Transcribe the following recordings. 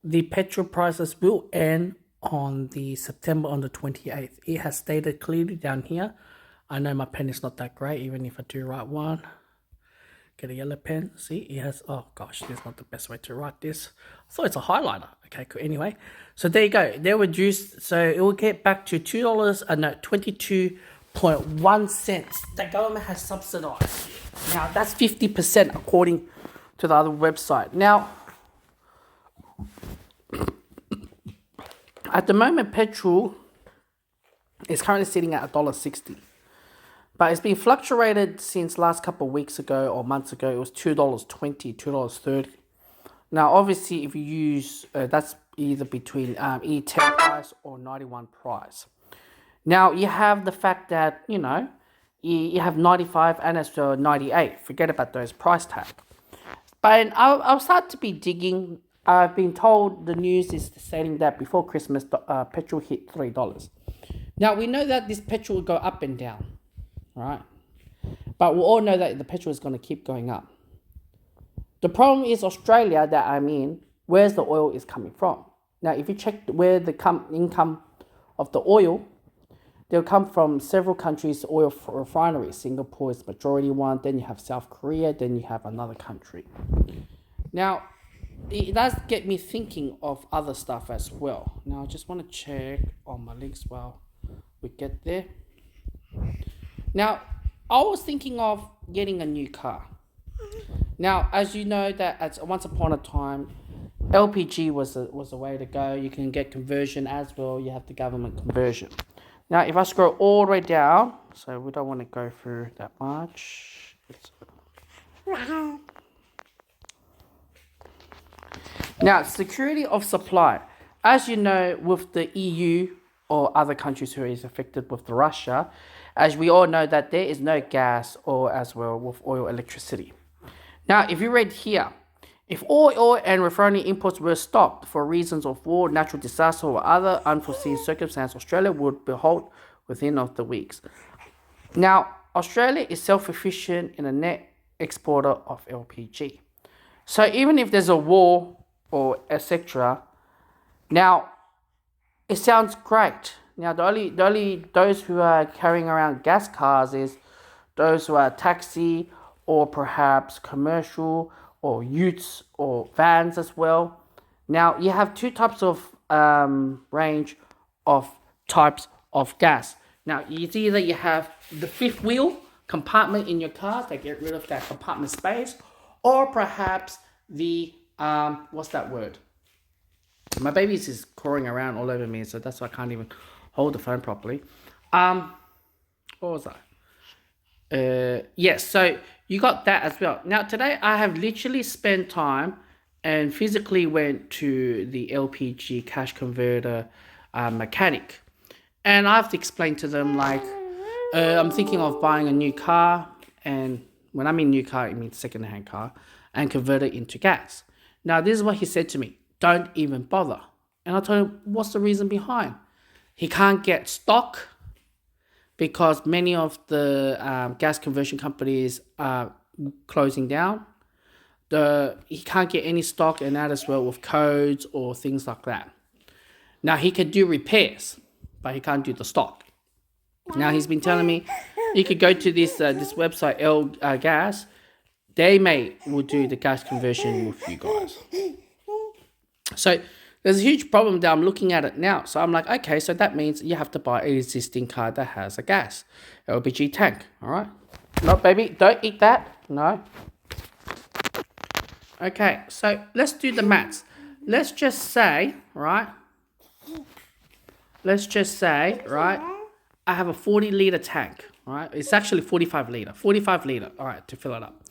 the petrol prices will end on the September on the 28th. It has stated clearly down here. I know my pen is not that great, even if I do write one. Get a yellow pen. See, it has, oh gosh, this is not the best way to write this. I thought it's a highlighter. Okay, cool. Anyway, so there you go. They reduced, so it will get back to $2, no, 22.1 cents. The government has subsidized. Now, that's 50% according to the other website. Now, at the moment, petrol is currently sitting at $1.60. But it's been fluctuated since last couple of weeks ago or months ago. It was $2.20, $2.30. Now, obviously, if you use, that's either between E10 price or 91 price. Now, you have the fact that, you have 95 and it's 98. Forget about those price tags. But I'll start to be digging. I've been told the news is stating that before Christmas, petrol hit $3. Now, we know that this petrol will go up and down, right? But we all know that the petrol is going to keep going up. The problem is Australia that I'm in, where's the oil is coming from. Now, if you check where the income of the oil, they'll come from several countries' oil refineries. Singapore is the majority one, then you have South Korea, then you have another country. Now, it does get me thinking of other stuff as well. Now, I just want to check on my links while we get there. Now, I was thinking of getting a new car. Now, as you know, that once upon a time, LPG was a way to go. You can get conversion as well. You have the government conversion. Now, if I scroll all the way down, so we don't want to go through that much. Now, security of supply. As you know, with the EU or other countries who is affected with the Russia, as we all know that there is no gas or as well with oil electricity. Now, if you read here, if all oil and refinery imports were stopped for reasons of war, natural disaster, or other unforeseen circumstances, Australia would be halt within of the weeks. Now, Australia is self-sufficient in a net exporter of LPG. So even if there's a war or etc., now it sounds great. Now the only those who are carrying around gas cars is those who are taxi or perhaps commercial or utes or vans as well. Now you have two types of range of types of gas. Now it's either you have the fifth wheel compartment in your car to get rid of that compartment space, or perhaps the what's that word? My baby is crawling around all over me, so that's why I can't even hold the phone properly. What was that? Yes, so you got that as well. Now today I have literally spent time and physically went to the LPG cash converter mechanic, and I have to explain to them like I'm thinking of buying a new car, and when I mean new car, it means second-hand car, and convert it into gas. Now this is what he said to me: don't even bother. And I told him, what's the reason behind? He can't get stock because many of the gas conversion companies are closing down. He can't get any stock, and that as well with codes or things like that. Now he can do repairs, but he can't do the stock. Now he's been telling me you could go to this website Gas. They will do the gas conversion with you guys. So there's a huge problem that I'm looking at it now. So I'm like, okay, so that means you have to buy an existing car that has a gas LPG tank. All right. No, baby, don't eat that. No. Okay, so let's do the maths. Let's just say, right? I have a 40-liter tank, right? It's actually 45 liter. 45 liter, all right, to fill it up.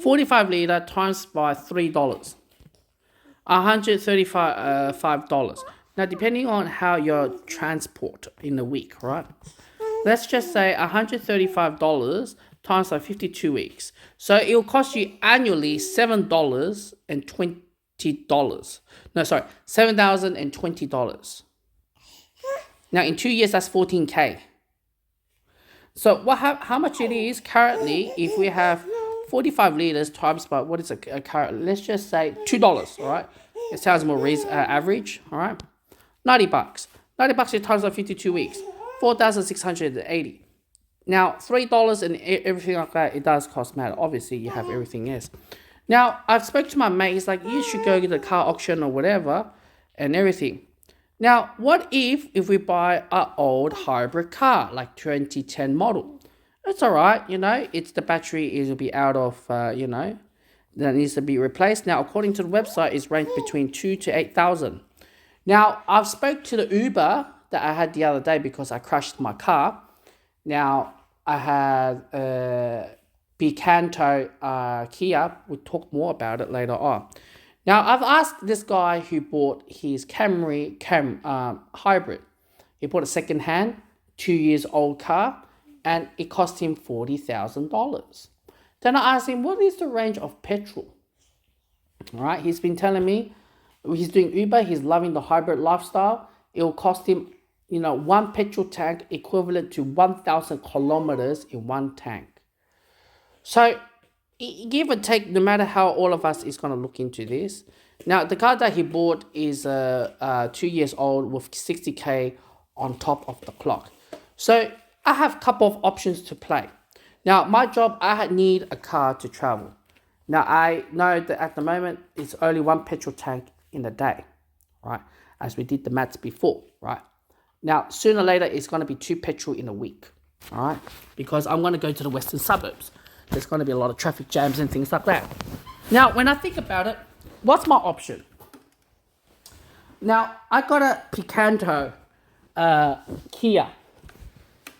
45 liter times by $3. $135. Now, depending on how you transport in a week, right? Let's just say $135 times by 52 weeks. So it will cost you annually $7.20. No, sorry, $7,020. Now, in 2 years, that's $14K. So how much it is currently if we have 45 liters times by, what is a current? Let's just say $2, all right? It sounds more average, all right? $90. $90 you times by 52 weeks. 4,680. Now, $3 and everything like that, it does cost matter. Obviously, you have everything else. Now, I've spoke to my mate. He's like, you should go to the car auction or whatever and everything. Now, what if we buy an old hybrid car, like 2010 model? It's all right, it's the battery will be out of, that needs to be replaced. Now, according to the website, it's ranked between 2 to 8,000. Now, I've spoke to the Uber that I had the other day because I crashed my car. Now, I had Picanto Kia. We'll talk more about it later on. Now, I've asked this guy who bought his Camry hybrid. He bought a second-hand, 2 years old car, and it cost him $40,000. Then I asked him, what is the range of petrol? All right, he's been telling me he's doing Uber. He's loving the hybrid lifestyle. It will cost him, one petrol tank equivalent to 1,000 kilometers in one tank. So, give or take, no matter how all of us is going to look into this. Now, the car that he bought is 2 years old with 60K on top of the clock. So, I have a couple of options to play. Now, my job, I need a car to travel. Now, I know that at the moment, it's only one petrol tank in a day, right? As we did the maths before, right? Now, sooner or later, it's going to be 2 petrol in a week, all right? Because I'm going to go to the western suburbs. There's going to be a lot of traffic jams and things like that. Now, when I think about it, what's my option? Now, I got a Picanto Kia.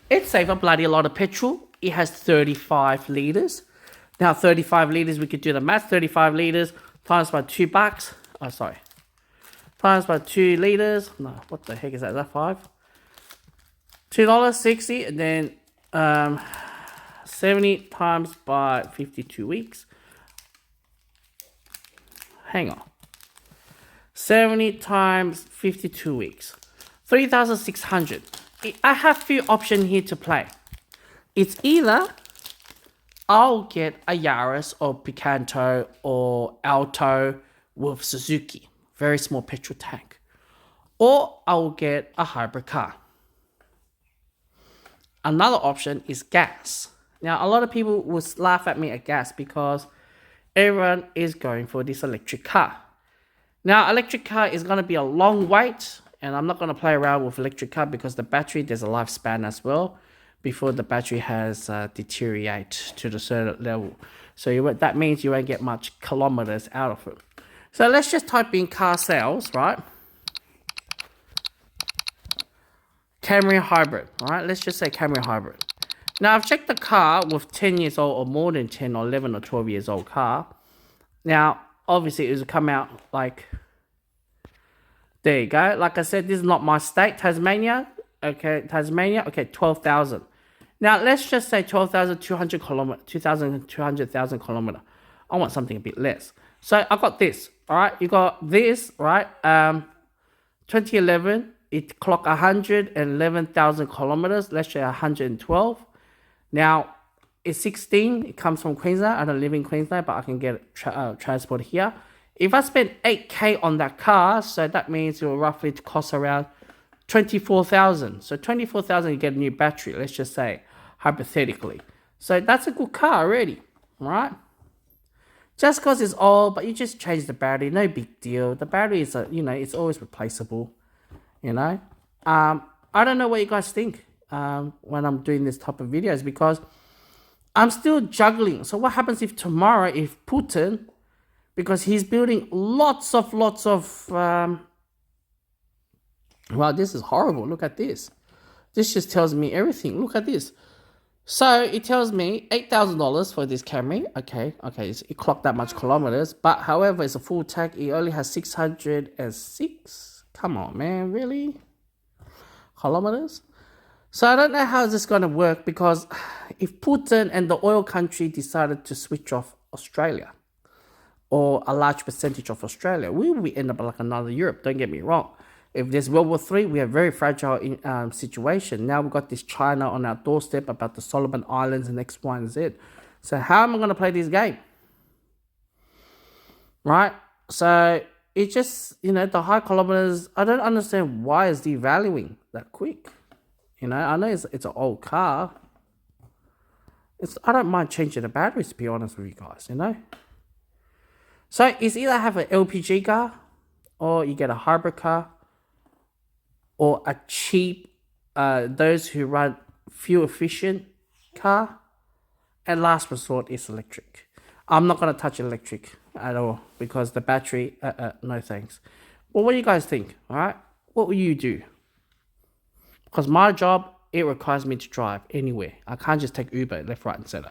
It saves a bloody lot of petrol. It has 35 litres. Now, 35 litres, we could do the math. 35 litres times by $2. Oh, sorry. Times by 2 litres. No, what the heck is that? Is that 5? $2.60. And then 70 times by 52 weeks. Hang on. 70 times 52 weeks. 3,600. I have few options here to play. It's either I'll get a Yaris or Picanto or Alto with Suzuki. Very small petrol tank. Or I'll get a hybrid car. Another option is gas. Now, a lot of people will laugh at me at gas because everyone is going for this electric car. Now, electric car is going to be a long wait, and I'm not going to play around with electric car because the battery, there's a lifespan as well before the battery has deteriorate to the certain level. So that means you won't get much kilometers out of it. So let's just type in car sales, right? Camry hybrid, all right? Let's just say Camry hybrid. Now, I've checked the car with 10 years old or more than 10 or 11 or 12 years old car. Now, obviously, it will come out like, there you go. Like I said, this is not my state, Tasmania. Okay, Tasmania, okay, 12,000. Now, let's just say 12,200 kilometer, 2,200,000 kilometer. I want something a bit less. So, I got this, all right? You got this, right? 2011, it clocked 111,000 kilometers. Let's say 112. Now, it's 16. It comes from Queensland. I don't live in Queensland, but I can get transport here. If I spend 8K on that car, so that means it will roughly cost around 24,000. So 24,000, you get a new battery, let's just say, hypothetically. So that's a good car already, all right? Just because it's old, but you just change the battery, no big deal. The battery is, it's always replaceable, I don't know what you guys think when I'm doing this type of videos because I'm still juggling. So what happens if tomorrow, if Putin, because he's building lots of, well, this is horrible. Look at this. This just tells me everything. Look at this. So it tells me $8,000 for this Camry. Okay, it clocked that much kilometers. But however, it's a full tank. It only has 606. Come on, man, really? Kilometers? So I don't know how this is going to work because if Putin and the oil country decided to switch off Australia or a large percentage of Australia, we will end up like another Europe. Don't get me wrong. If there's World War III, we have a very fragile situation. Now we've got this China on our doorstep about the Solomon Islands and X, Y, and Z. So how am I going to play this game? Right? So It's just, the high kilometers, I don't understand why it's devaluing that quick. I know it's an old car. I don't mind changing the batteries, to be honest with you guys. So it's either have an LPG car, or you get a hybrid car, or a cheap, those who run fuel efficient car, and last resort is electric. I'm not gonna touch electric at all because the battery, no thanks. Well, what do you guys think? All right, what will you do? Because my job, it requires me to drive anywhere. I can't just take Uber left, right, and center.